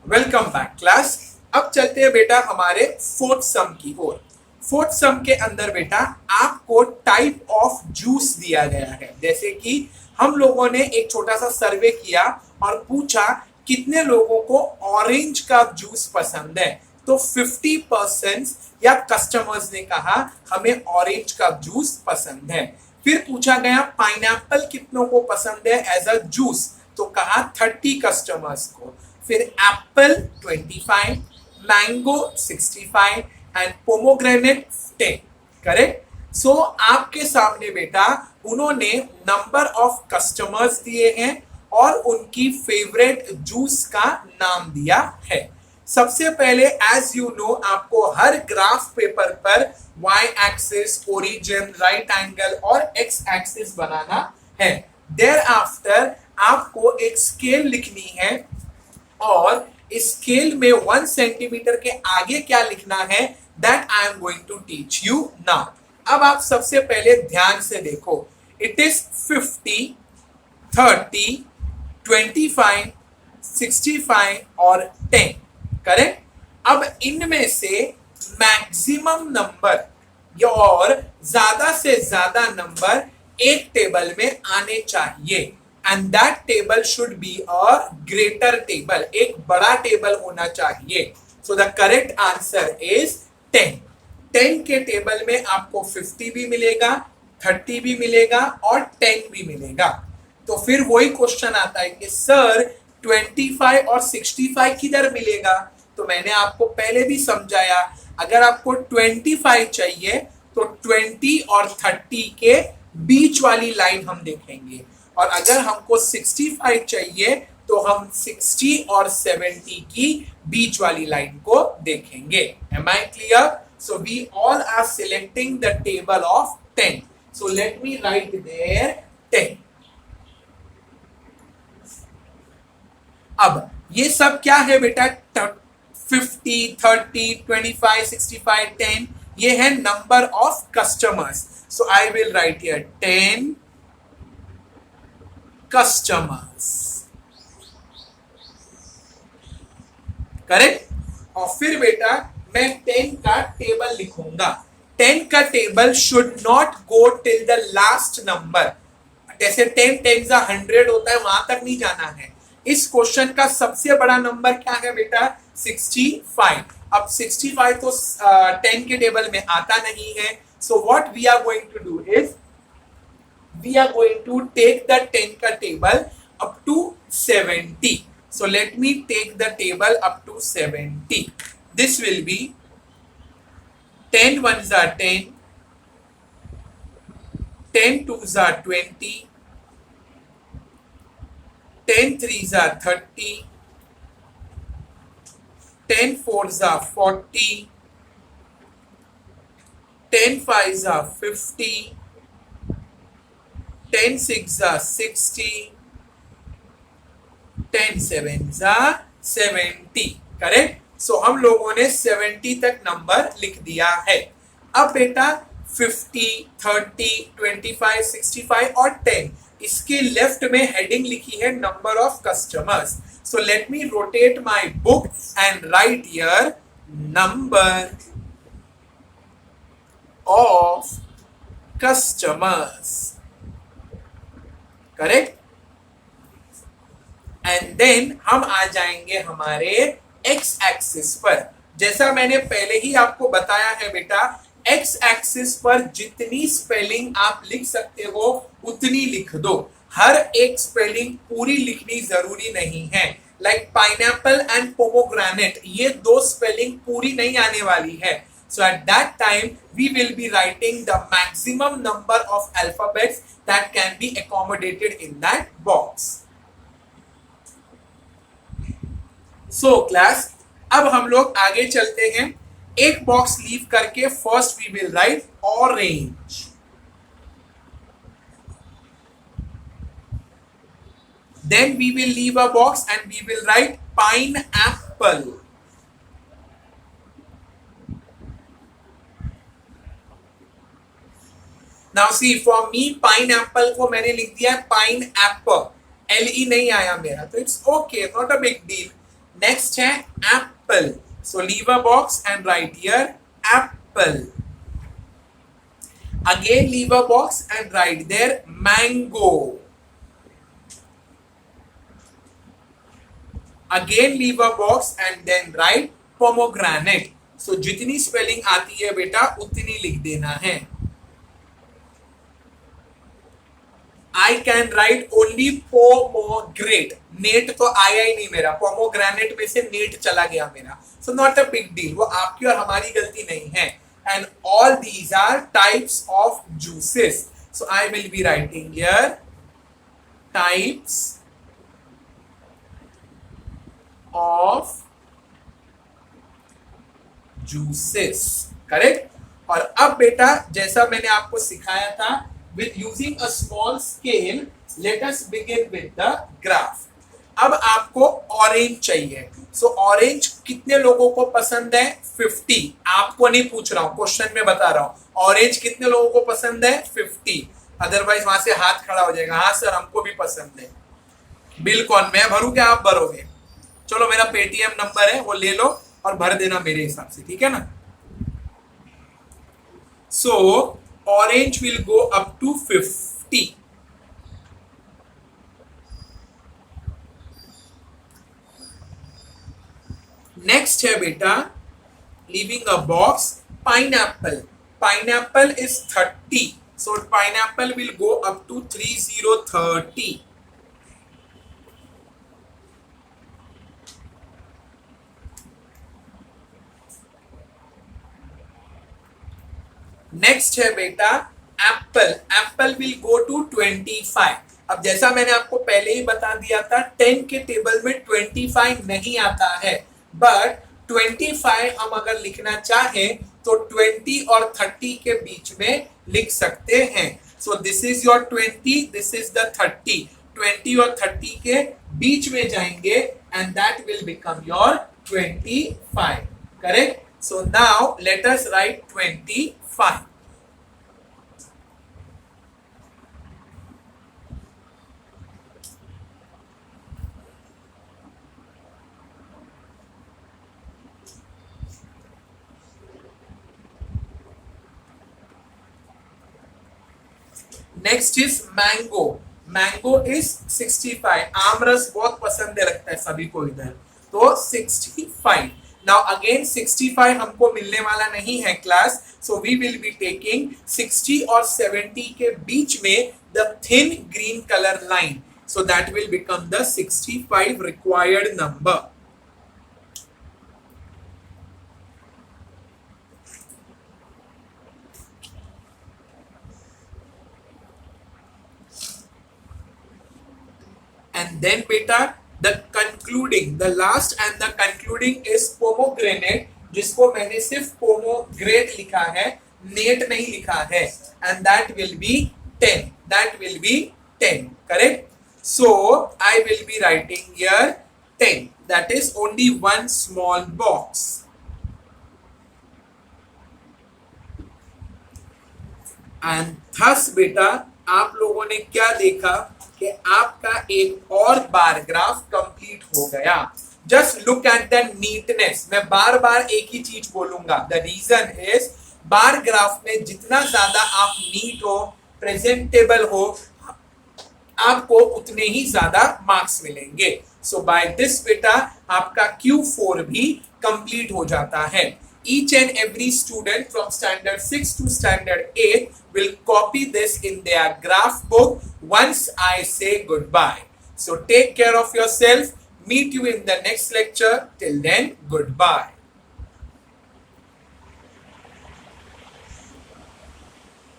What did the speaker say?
Welcome back class. अब चलते हैं बेटा हमारे फोर्थ सम की ओर। फोर्थ सम के अंदर बेटा आपको टाइप ऑफ जूस दिया गया है। जैसे कि हम लोगों ने एक छोटा सा सर्वे किया और पूछा कितने लोगों को ऑरेंज का जूस पसंद है, तो 50% या कस्टमर्स ने कहा हमें ऑरेंज का जूस पसंद है। फिर पूछा गया पाइनएप्पल कितनों को पसंद है एज अ जूस, तो कहा 30 कस्टमर्स को। फिर apple 25, mango 65 and pomegranate 10। Correct. So आपके सामने बेटा उन्होंने नंबर ऑफ कस्टमर्स दिए हैं और उनकी फेवरेट जूस का नाम दिया है। सबसे पहले एज यू नो आपको हर ग्राफ पेपर पर y axis, origin, right angle और x एक्सिस बनाना है। देयर आफ्टर आपको एक स्केल लिखनी है और इस स्केल में 1 सेंटीमीटर के आगे क्या लिखना है that I am going to teach you now. अब आप सबसे पहले ध्यान से देखो, इट इज 50, 30, 25, 65 और 10। करेक्ट। अब इनमें से मैक्सिमम नंबर और ज्यादा से ज्यादा नंबर एक टेबल में आने चाहिए and that table should be a greater table, एक बड़ा टेबल होना चाहिए। So the correct answer is 10। 10 के टेबल में आपको 50 भी मिलेगा, 30 भी मिलेगा और 10 भी मिलेगा। तो फिर वही क्वेश्चन आता है कि सर 25 और 65 किधर मिलेगा? तो मैंने आपको पहले भी समझाया, अगर आपको 25 चाहिए तो 20 और 30 के बीच वाली लाइन हम देखेंगे, और अगर हमको 65 चाहिए तो हम 60 और 70 की बीच वाली लाइन को देखेंगे। Am I clear? So we all are selecting the table of 10. So let me write there 10. अब ये सब क्या है बेटा? 50, 30, 25, 65, 10 ये है number of customers. So I will write here 10 customers. Correct. और फिर बेटा मैं 10 का टेबल लिखूंगा। 10 का table should not go till the last number. जैसे 10 टेन्स 100 होता है, वहां तक नहीं जाना है। इस क्वेश्चन का सबसे बड़ा नंबर क्या है बेटा? 65। अब 65 तो 10 के टेबल में आता नहीं है। So what we are going to do is we are going to take the 10 ka table up to 70. So let me take the table up to 70. This will be 10 ones are 10, 10 twos are 20, 10 threes are 30, 10 fours are 40, 10 fives are 50, 10 6 are 60, 10 7 are 70। Correct. सो हम लोगों ने 70 तक number लिख दिया है। अब बेटा 50, 30, 25, 65 और 10 इसके लेफ्ट में हेडिंग लिखी है number of customers. So let me rotate my book and write here number of customers. Correct. And then हम आ जाएंगे हमारे एक्स एक्सिस पर। जैसा मैंने पहले ही आपको बताया है बेटा, एक्स एक्सिस पर जितनी स्पेलिंग आप लिख सकते हो उतनी लिख दो। हर एक स्पेलिंग पूरी लिखनी जरूरी नहीं है। लाइक पाइनएप्पल एंड पोमोग्रेनेट, ये दो स्पेलिंग पूरी नहीं आने वाली है। So at that time we will be writing the maximum number of alphabets that can be accommodated in that box. So class, अब हम लोग आगे चलते हैं। एक बॉक्स लीव करके first we will write orange, then we will leave a box and we will write pineapple. Now see for me pineapple को मैंने लिख दिया है पाइन एप्पल, LE नहीं आया मेरा, तो it's okay, not a big deal. Next है apple, so leave a box and write here apple. Again leave a box and write there mango. Again leave a box and then write pomegranate. So जितनी spelling आती है बेटा उतनी लिख देना है. I can write only pomegranate. Net तो आया ही नहीं मेरा, पोमोग्रेनेट में से नेट चला गया मेरा. So not a big deal. वो आपकी और हमारी गलती नहीं है. And all these are types of juices. So I will be writing here types of juices. Correct? और अब बेटा जैसा मैंने आपको सिखाया था, with using a small scale, let us begin with the graph. अब आपको ऑरेंज चाहिए. सो ऑरेंज कितने लोगों को पसंद है? 50. आपको नहीं पूछ रहा हूं, क्वेश्चन में बता रहा हूं. ऑरेंज कितने लोगों को पसंद है? 50. अदरवाइज वहां से हाथ खड़ा हो जाएगा. हाँ सर हमको भी पसंद है. बिल कौन, मैं भरूं क्या आप भरोगे? चलो मेरा पेटीएम नंबर है वो ले लो और भर देना मेरे हिसाब से, ठीक है ना. So orange will go up to 50. Next है बेटा leaving a box pineapple. Pineapple is 30. So pineapple will go up to 30. Next है बेटा apple. Apple will go to 25. अब जैसा मैंने आपको पहले ही बता दिया था 10 के टेबल में 25 नहीं आता है, बट 25 हम अगर लिखना चाहें तो 20 और 30 के बीच में लिख सकते हैं. So this is your 20, this is the 30. 20 और 30 के बीच में जाएंगे and that will become your 25. Correct? So now let us right 25. Next is mango. Mango is 65. आमरस बहुत पसंद लगता है सभी को इधर, तो 65. नाउ अगेन 65 हमको मिलने वाला नहीं है class, so we will be taking 60 और 70 के बीच में the thin green colour line. So that will become the 65 required number. And then beta the concluding, the last and the concluding is pomegranate, जिसको मैंने सिर्फ pomegranate लिखा है, net नहीं लिखा है, and that will be 10. That will be 10. Correct? So I will be writing here 10. That is only one small box. And thus बेटा आप लोगों ने क्या देखा कि आपका एक और बार ग्राफ कंप्लीट हो गया. Just look at the neatness. मैं बार बार एक ही चीज बोलूंगा. The reason is bar graph में जितना ज्यादा आप नीट हो, प्रेजेंटेबल हो, आपको उतने ही ज्यादा मार्क्स मिलेंगे. सो बाय दिस बेटा आपका Q4 भी कंप्लीट हो जाता है. Each and every student from standard 6 to standard 8 will copy this in their graph book once I say goodbye. So take care of yourself. Meet you in the next lecture. Till then, goodbye.